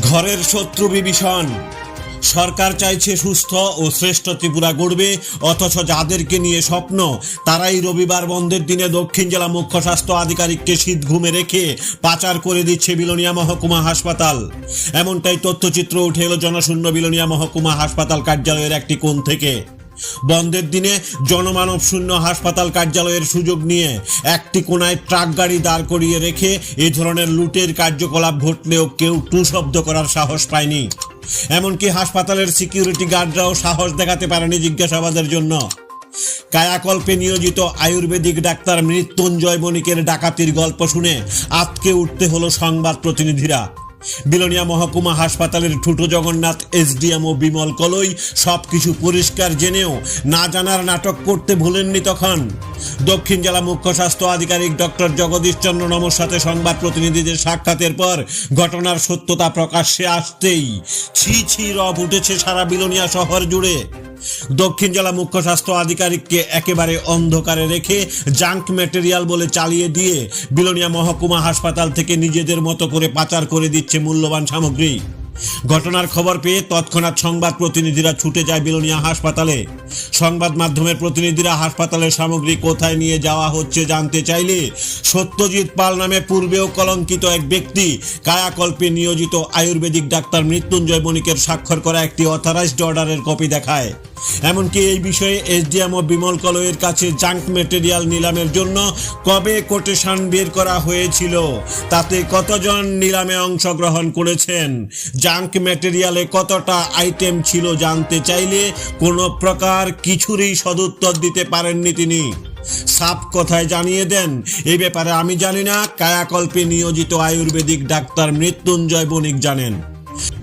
ঘরের শত্রু বিভীষণ। সরকার চাইছে সুস্থ ও শ্রেষ্ঠ ত্রিপুরা গড়বে, অথচ যাদেরকে নিয়ে স্বপ্ন তারাই রবিবার বন্ধের দিনে দক্ষিণ জেলা মুখ্য স্বাস্থ্য আধিকারিককে শীত ঘুমে রেখে পাচার করে দিচ্ছে বিলোনিয়া মহকুমা হাসপাতাল। এমনটাই তথ্যচিত্র উঠে এলো জনশূন্য বিলোনিয়া মহকুমা হাসপাতাল কার্যালয়ের একটি কোণ থেকে। বন্ধের দিনে জনমানব শূন্য হাসপাতাল কার্যালয়ের সুযোগ নিয়ে একটি কোনায় ট্রাক গাড়ি দাঁড় করিয়ে রেখে এই ধরনের লুটের কার্যকলাপ ঘটলেও কেউ টু শব্দ করার সাহস পায়নি। এমনকি হাসপাতালের সিকিউরিটি গার্ডরাও সাহস দেখাতে পারেনি জিজ্ঞাসাবাদের জন্য। কায়াকল্পে নিয়োজিত আয়ুর্বেদিক ডাক্তার মৃত্যুঞ্জয় বণিকের ডাকাতির গল্প শুনে আঁতকে উঠতে হলো সংবাদ প্রতিনিধিরা। বিলোনিয়া মহকুমা হাসপাতালের ঠুটো জগন্নাথ এসডিএম ও বিমল কলই সবকিছু পরিষ্কার জেনেও না জানার নাটক করতে ভুলেননি তখন। দক্ষিণ জেলা মুখ্য স্বাস্থ্য আধিকারিক ডক্টর জগদীশ চন্দ্র নমর সাথে সংবাদ প্রতিনিধিদের সাক্ষাতের পর ঘটনার সত্যতা প্রকাশ্যে আসতেই ছি ছি রব উঠেছে সারা বিলোনিয়া শহর জুড়ে। দক্ষিণ জেলা মুখ্য স্বাস্থ্য আধিকারিককে একেবারে অন্ধকারে রেখে জাঙ্ক ম্যাটেরিয়াল বলে চালিয়ে দিয়ে বিলোনিয়া মহকুমা হাসপাতাল থেকে নিজেদের মতো করে পাচার করে দিচ্ছে মূল্যবান সামগ্রী। ঘটনার খবর পেয়ে তৎক্ষণাৎ সংবাদ প্রতিনিধিরা ছুটে যায় বিলোনিয়া হাসপাতালে। সংবাদ মাধ্যমের প্রতিনিধিরা হাসপাতালের সামগ্রী কোথায় নিয়ে যাওয়া হচ্ছে জানতে চাইলে সত্যজিৎ পাল নামে পূর্বেও কলঙ্কিত এক ব্যক্তি কায়াকল্পে নিয়োজিত আয়ুর্বেদিক ডাক্তার মৃত্যুঞ্জয় বণিকের স্বাক্ষর করা একটি অথরাইজড অর্ডারের কপি দেখায়। এমনকি এই বিষয়ে এসডিএম ও বিমল কলইয়ের কাছে জাঙ্ক ম্যাটেরিয়াল নিলামের জন্য কবে কোটেশন বের করা হয়েছিল, তাতে কতজন নিলামে অংশগ্রহণ করেছেন, জাঙ্ক ম্যাটেরিয়ালে কতটা আইটেম ছিল জানতে চাইলে কোনো প্রকার কিছুরই সদুত্তর দিতে পারেননি তিনি। সাফ কথায় জানিয়ে দেন, এই ব্যাপারে আমি জানি না, কায়াকল্পে নিয়োজিত আয়ুর্বেদিক ডাক্তার মৃত্যুঞ্জয় বণিক জানেন।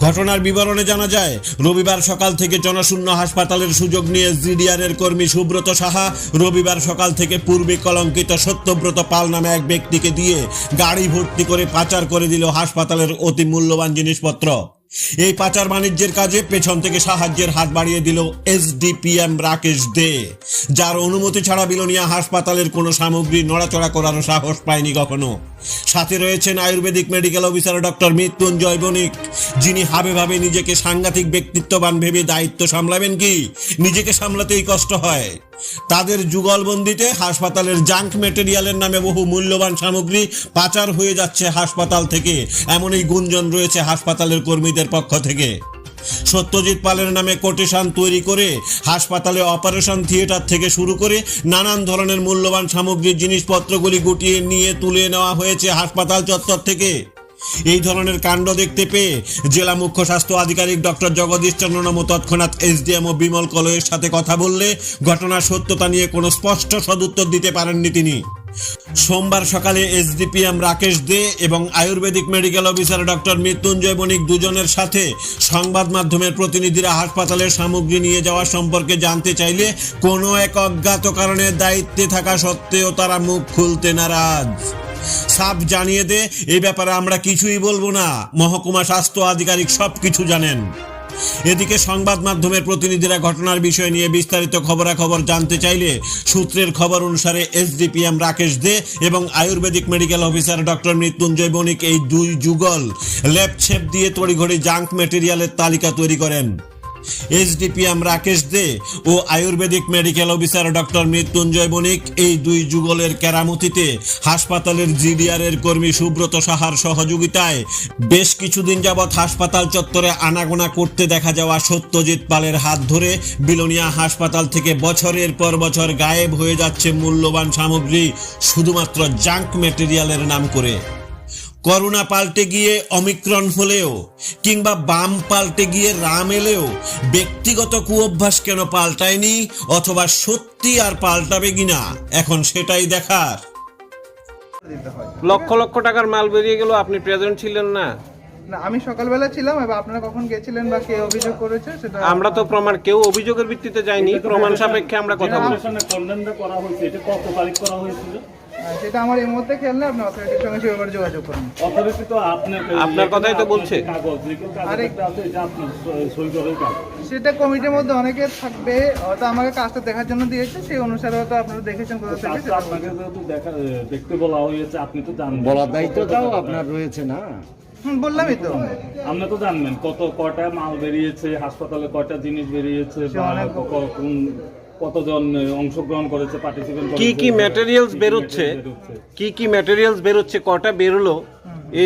ঘটনার বিবরণে জানা যায়, রবিবার সকাল থেকে জনশূন্য হাসপাতালের সুযোগ নিয়ে জিডিআর এর কর্মী সুব্রত সাহা রবিবার সকাল থেকে পূর্বে কলঙ্কিত সত্যব্রত পাল নামে এক ব্যক্তিকে দিয়ে গাড়ি ভর্তি করে পাচার করে দিল হাসপাতালের অতি মূল্যবান জিনিসপত্র। এই পাচার বাণিজ্যের কাজে পেছন থেকে সাহায্যের হাত বাড়িয়ে দিল এসডিপিএম রাকেশ দে, যার অনুমতি ছাড়া বিলোনিয়া হাসপাতালের কোনো সামগ্রী নড়াচড়া করারও সাহস পায়নি কখনো। সাথে রয়েছেন Ayurvedic medical officer doctor Mrityunjoy Banik, যিনি হাবে ভাবে নিজেকে সাংঘাতিক ব্যক্তিত্ববান ভেবে দায়িত্ব সামলাবেন কি নিজেকে সামলাতেই কষ্ট হয়। তাদের যুগলবন্দিতে হাসপাতালের জাঙ্ক ম্যাটেরিয়ালের নামে বহু মূল্যবান সামগ্রী পাচার হয়ে যাচ্ছে হাসপাতাল থেকে, এমনই গুঞ্জন রয়েছে হাসপাতালের কর্মীদের পক্ষ থেকে। সত্যজিৎ পালের নামে কোটেশন তৈরি করে হাসপাতালে অপারেশন থিয়েটার থেকে শুরু করে নানান ধরনের মূল্যবান সামগ্রীর জিনিসপত্রগুলি গুটিয়ে নিয়ে তুলে নেওয়া হয়েছে হাসপাতাল চত্বর থেকে। এই ধরনের কাণ্ড দেখতে পেয়ে জেলা মুখ্য স্বাস্থ্য আধিকারিক ডক্টর জগদীশ চন্দ্র নমর তৎক্ষণাৎ এসডিএম ও বিমল কলইয়ের সাথে কথা বললে ঘটনার সত্যতা নিয়ে কোনো স্পষ্ট সদুত্তর দিতে পারেননি তিনি। সোমবার সকালে এসডিপিএম রাকেশ দে এবং Ayurvedic medical officer doctor Mrityunjoy Banik দুজনের সাথে সংবাদ মাধ্যমের প্রতিনিধিরা হাসপাতালের সামগ্রী নিয়ে যাওয়া সম্পর্কে জানতে চাইলে কোনো এক অজ্ঞাত কারণে দায়িত্বে থাকা সত্ত্বেও তারা মুখ খুলতে নারাজ। সাফ জানিয়ে দে, এই ব্যাপারে আমরা কিছুই বলবো না, মহকুমা স্বাস্থ্য আধিকারিক সব কিছু জানেন। এদিকে সংবাদ মাধ্যমের প্রতিনিধিরা ঘটনার বিষয় নিয়ে বিস্তারিত খবরাখবর জানতে চাইলে সূত্রের খবর অনুসারে এসডিপিএম রাকেশ দে এবং Ayurvedic medical officer doctor Mrityunjoy Banik এই দুই যুগল ল্যাব ছেপ দিয়ে তড়িঘড়ি জাঙ্ক ম্যাটেরিয়ালের তালিকা তৈরি করেন। এসডিপিএম রাকেশ দে ও Ayurvedic medical officer doctor Mrityunjoy Banik এই দুই যুগলের কেরামতিতে হাসপাতালের জিডিআর এর কর্মী সুব্রত সাহার সহযোগিতায় বেশ কিছুদিন যাবৎ হাসপাতাল চত্বরে আনাগোনা করতে দেখা যাওয়া সত্যজিৎ পালের হাত ধরে বিলোনিয়া হাসপাতাল থেকে বছরের পর বছর গায়েব হয়ে যাচ্ছে মূল্যবান সামগ্রী শুধুমাত্র জাঙ্ক ম্যাটেরিয়ালের নাম করে। করোনা পাল্টে গিয়ে অমিক্রন হলেও কিংবা বাম পাল্টে গিয়ে রাম এলেও ব্যক্তিগত কুঅভ্যাস কেন পাল্টায়নি, অথবা সত্যি আর পাল্টাবে কিনা এখন সেটাই দেখার। লক্ষ লক্ষ টাকার মাল বেরিয়ে গেল, আপনি প্রেজেন্ট ছিলেন না? না, আমি সকালবেলা ছিলাম। এবার আপনারা কখন গেছিলেন বা কে অভিযোগ করেছে সেটা আমরা তো প্রমাণ, কেউ অভিযোগের ভিত্তিতে যায়নি, প্রমাণ সাপেক্ষে আমরা কথা বলছি। সেটা আমার এই মুহূর্তে খেয়াল নেই, আপনি অথরিটির সঙ্গে সেভাবে যোগাযোগ করুন। আপনার কথাই তো বলছে। সেটা কমিটির মধ্যে অনেকে থাকবে, হয়তো আমাকে কাজটা দেখার জন্য দিয়েছে, সেই অনুসারে হয়তো আপনারা দেখেছেন কোথা থেকে। আপনাকে যেহেতু দেখতে বলা হয়েছে, আপনি তো জানেন, বলার দায়িত্বটাও আপনার রয়েছে না। বললামই তো। আপনি তো জানবেন কয়টা মাল বেরিয়েছে, হাসপাতালে কয়টা জিনিস বেরিয়েছে, সে বা অনেক- কতজন অংশগ্রহণ করেছে, পার্টিসিপেন্ট কি কি ম্যাটেরিয়ালস বেরোচ্ছে, কি ম্যাটেরিয়ালস বেরোচ্ছে, কটা বেরোলো,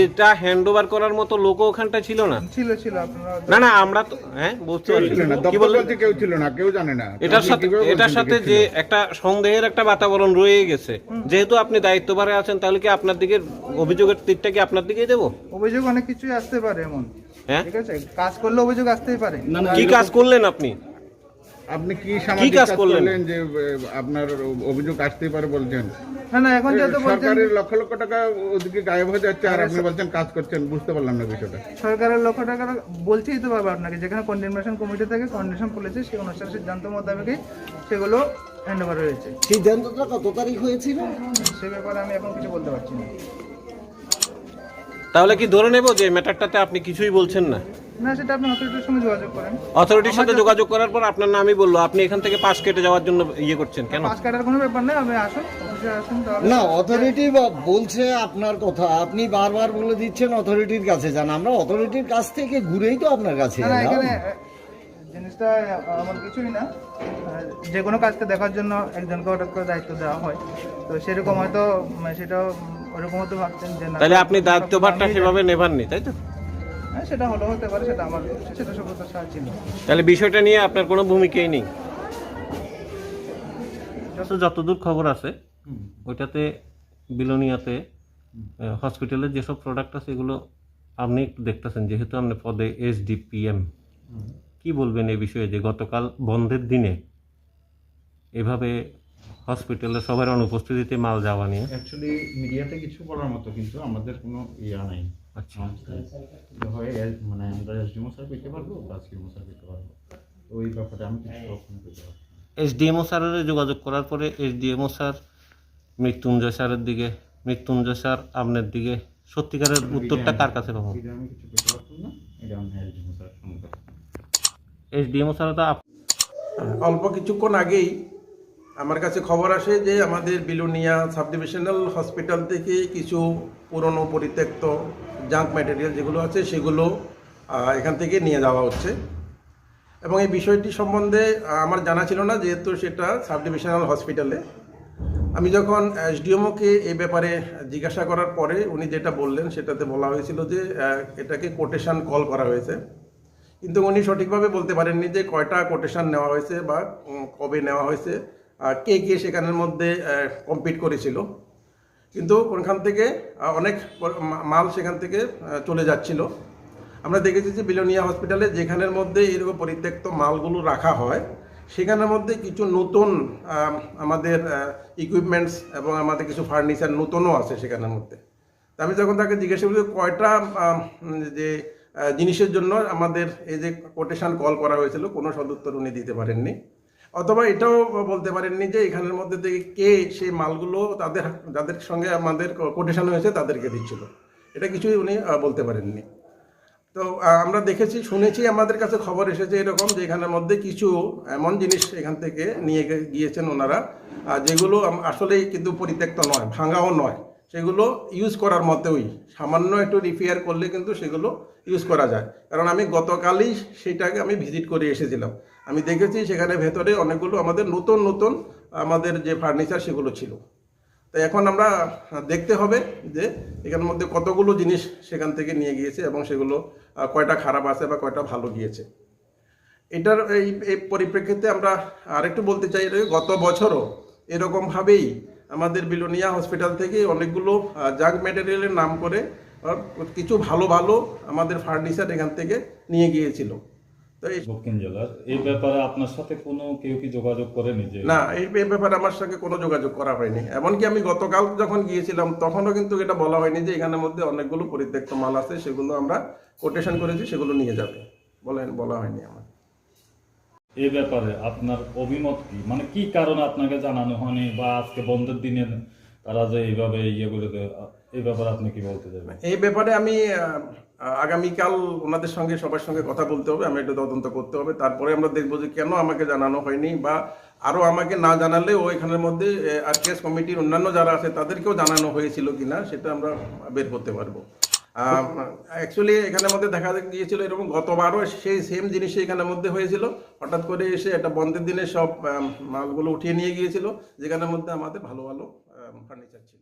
এটা হ্যান্ড ওভার করার মতো লোকও ওখানটা ছিল না। ছিল আপনারা না আমরা তো হ্যাঁ বুঝতে পারছি ছিল না, কি দপ্তর বললেন। বলতে কেউ ছিল না, কেউ জানে না। এটার আপনি সাথে কিভাবে এটার বলছেন সাথে কে যে ছিল? একটা সন্দেহের একটা বাতাবরণ রয়ে গেছে, যেহেতু আপনি দায়িত্বভারে আছেন, তাহলে কি আপনার দিকে অভিযোগের তীরটা কি আপনার দিকেই দেবো? অভিযোগ অনেক কিছুই আসতে পারে এমন, হ্যাঁ ঠিক আছে, কাজ করলে অভিযোগ আসতেই পারে। না না, কি কাজ করলেন আপনি? আপনি কি সামাজিক কাজ কাজ করলেন? করলেন যে আপনার অভিযোগ আসতেই পারে বলছেন? না এখন যেহেতু বলছেন সরকারের লক্ষ লক্ষ টাকা ওদিকে গায়েব হয়ে যাচ্ছে আর আপনি বলছেন কাজ করছেন, বুঝতে পারলাম না বিষয়টা। সরকারের লক্ষ টাকা বলছেই তো পারবে আপনাকে, যেখানে কন্ডেনমেশন কমিটি থেকে কন্ডিশন বলেছে সেই অনুসারে সিদ্ধান্ত মোতাবেকই সেগুলো হ্যান্ড ওভার হয়েছে। সিদ্ধান্তটা কত তারিখ হয়েছিল? সে ব্যাপারে আমি এখন কিছু বলতে পারছি না। তাহলে কি ধরে নেব যে ম্যাটারটাতে আপনি কিছুই বলছেন না? না, সেটা আপনি অথরিটির সঙ্গে যোগাযোগ করেন। অথরিটির সাথে যোগাযোগ করার পর আপনার নামই বললো, আপনি এখান থেকে পাশ কেটে যাওয়ার জন্য ইয়ে করছেন কেন? পাস কাটার কোনো ব্যাপার নেই, আপনি আসুন, অফিসে আসুন তাহলে। না, অথরিটি বলছে আপনার কথা, আপনি বারবার বলে দিচ্ছেন অথরিটির কাছে যান। আমরা অথরিটির কাছ থেকে ঘুরেই তো আপনার কাছে না এলাম। এখানে জিনিসটা আমার কিছুই না, যে কোনো কাজকে দেখার জন্য একজনকে হঠাৎ করে দায়িত্ব দেওয়া হয়, তো সেরকম হয়তো সেটা ওরকম হয়তো ভাবছেন যে না, তাহলে আপনি দায়িত্বভারটা সেভাবে নেভাননি, তাই তো? হ্যাঁ, সেটা হলো হতে পারে, সেটা আমার সেটা সভ্যতার সাহায্য ছিল। তাহলে বিষয়টা নিয়ে আপনার কোনো ভূমিকাই নেই। যতদূর খবর আছে ওইটাতে বিলোনিয়াতে হসপিটালের যেসব প্রোডাক্ট আছে এগুলো আপনি একটু দেখতেছেন, যেহেতু আপনি পদে SDPM, কি বলবেন এই বিষয়ে যে গতকাল বন্ধের দিনে এভাবে হসপিটালে সবার অনুপস্থিতিতে মাল যাওয়া নিয়ে? অ্যাকচুয়ালি মিডিয়াতে কিছু বলার মতো, কিন্তু আমাদের কোনো ইয়া নাই। আচ্ছা, হয় মানে আমরা এসডিএমও স্যার পেতে পারবো বা সিএমও স্যার পেতে পারবো, তো ওই ব্যাপারে আমি কিছু কখনো পেতে পারবো না। SDMO স্যারের যোগাযোগ করার পরে SDMO স্যার মৃত্যুঞ্জয় স্যারের দিকে, মৃত্যুঞ্জয় স্যার আপনার দিকে, সত্যিকারের উত্তরটা কার কাছে পাবো? এটা আমি কিছু পেতে পারতাম না, এটা আমি এসডিএমও স্যার সঙ্গে। SDMO স্যার তো অল্প কিছুক্ষণ আগেই আমার কাছে খবর আসে যে আমাদের বিলোনিয়া সাব ডিভিশনাল হসপিটাল থেকে কিছু পুরনো পরিত্যক্ত জাঙ্ক ম্যাটেরিয়াল যেগুলো আছে সেগুলো এখান থেকে নিয়ে যাওয়া হচ্ছে, এবং এই বিষয়টি সম্বন্ধে আমার জানা ছিল না, যেহেতু সেটা সাব ডিভিশনাল হসপিটালে। আমি যখন এসডিএমওকে এই ব্যাপারে জিজ্ঞাসা করার পরে উনি যেটা বললেন সেটাতে বলা হয়েছিল যে এটাকে কোটেশন কল করা হয়েছে, কিন্তু উনি সঠিকভাবে বলতে পারেননি যে কয়টা কোটেশন নেওয়া হয়েছে বা কবে নেওয়া হয়েছে, কে কে সেখানের মধ্যে কম্পিট করেছিল। কিন্তু ওখান থেকে অনেক মাল সেখান থেকে চলে যাচ্ছিল। আমরা দেখেছি যে বিলোনিয়া হসপিটালে যেখানের মধ্যে এরকম পরিত্যক্ত মালগুলো রাখা হয় সেখানের মধ্যে কিছু নতুন আমাদের ইকুইপমেন্টস এবং আমাদের কিছু ফার্নিচার নতুনও আছে সেখানের মধ্যে। তা আমি যখন তাকে জিজ্ঞাসা করি কয়টা যে জিনিসের জন্য আমাদের এই যে কোটেশন কল করা হয়েছিল, কোনো সদুত্তর উনি দিতে পারেননি, অথবা এটাও বলতে পারেননি যে এখানের মধ্যে থেকে কে সেই মালগুলো যাদের সঙ্গে আমাদের কোটেশন হয়েছে তাদেরকে দিচ্ছিল, এটা কিছুই উনি বলতে পারেননি। তো আমরা দেখেছি, শুনেছি, আমাদের কাছে খবর এসেছে এরকম যে এখানের মধ্যে কিছু এমন জিনিস এখান থেকে নিয়ে গিয়েছেন ওনারা, যেগুলো আসলেই কিন্তু পরিত্যক্ত নয়, ভাঙাও নয়, সেগুলো ইউজ করার মতোই, সামান্য একটু রিপেয়ার করলে কিন্তু সেগুলো ইউজ করা যায়। কারণ আমি গতকালই সেইটাকে আমি ভিজিট করে এসেছিলাম, আমি দেখেছি সেখানে ভেতরে অনেকগুলো আমাদের নতুন নতুন আমাদের যে ফার্নিচার সেগুলো ছিল। তো এখন আমরা দেখতে হবে যে এখানের মধ্যে কতগুলো জিনিস সেখান থেকে নিয়ে গিয়েছে এবং সেগুলো কয়টা খারাপ আছে বা কয়টা ভালো গিয়েছে। এটার এই পরিপ্রেক্ষিতে আমরা আরেকটু বলতে চাই, গত বছরও এরকমভাবেই আমাদের বিলোনিয়া হসপিটাল থেকে অনেকগুলো জাঙ্ক ম্যাটেরিয়ালের নাম করে কিছু ভালো ভালো আমাদের ফার্নিচার এখান থেকে নিয়ে গিয়েছিল। তো দক্ষিণ জেলার এই ব্যাপারে আপনার সাথে কোনো কেউ কি যোগাযোগ করেনি? যে না, এই ব্যাপারে আমার সঙ্গে কোনো যোগাযোগ করা হয়নি। এমনকি আমি গতকাল যখন গিয়েছিলাম তখনও কিন্তু এটা বলা হয়নি যে এখানের মধ্যে অনেকগুলো পরিত্যক্ত মাল আছে, সেগুলো আমরা কোটেশন করেছি, সেগুলো নিয়ে যাবে, বলা হয়নি আমার। এই ব্যাপারে আপনার অভিমত কি, মানে কি কারণে আপনাকে জানানো হয়নি, বা আজকে বন্ধের দিনে তারা যে এইভাবে ইয়ে করে দেয়, এই ব্যাপারে আপনি কি বলতে চাইবেন? এই ব্যাপারে আমি আগামীকাল ওনাদের সঙ্গে সবার সঙ্গে কথা বলতে হবে, আমি একটু তদন্ত করতে হবে, তারপরে আমরা দেখবো যে কেন আমাকে জানানো হয়নি, বা আরও আমাকে না জানালেও এখানের মধ্যে আরকেএস কমিটির অন্যান্য যারা আছে তাদেরকেও জানানো হয়েছিল কিনা সেটা আমরা বের করতে পারবো। অ্যাকচুয়ালি এখানের মধ্যে দেখা গিয়েছিল এরকম গতবারও সেই সেম জিনিসই এখানের মধ্যে হয়েছিল, হঠাৎ করে এসে একটা বন্ধের দিনে সব মালগুলো উঠিয়ে নিয়ে গিয়েছিল, যেখানের মধ্যে আমাদের ভালো ভালো ফার্নিচার ছিল।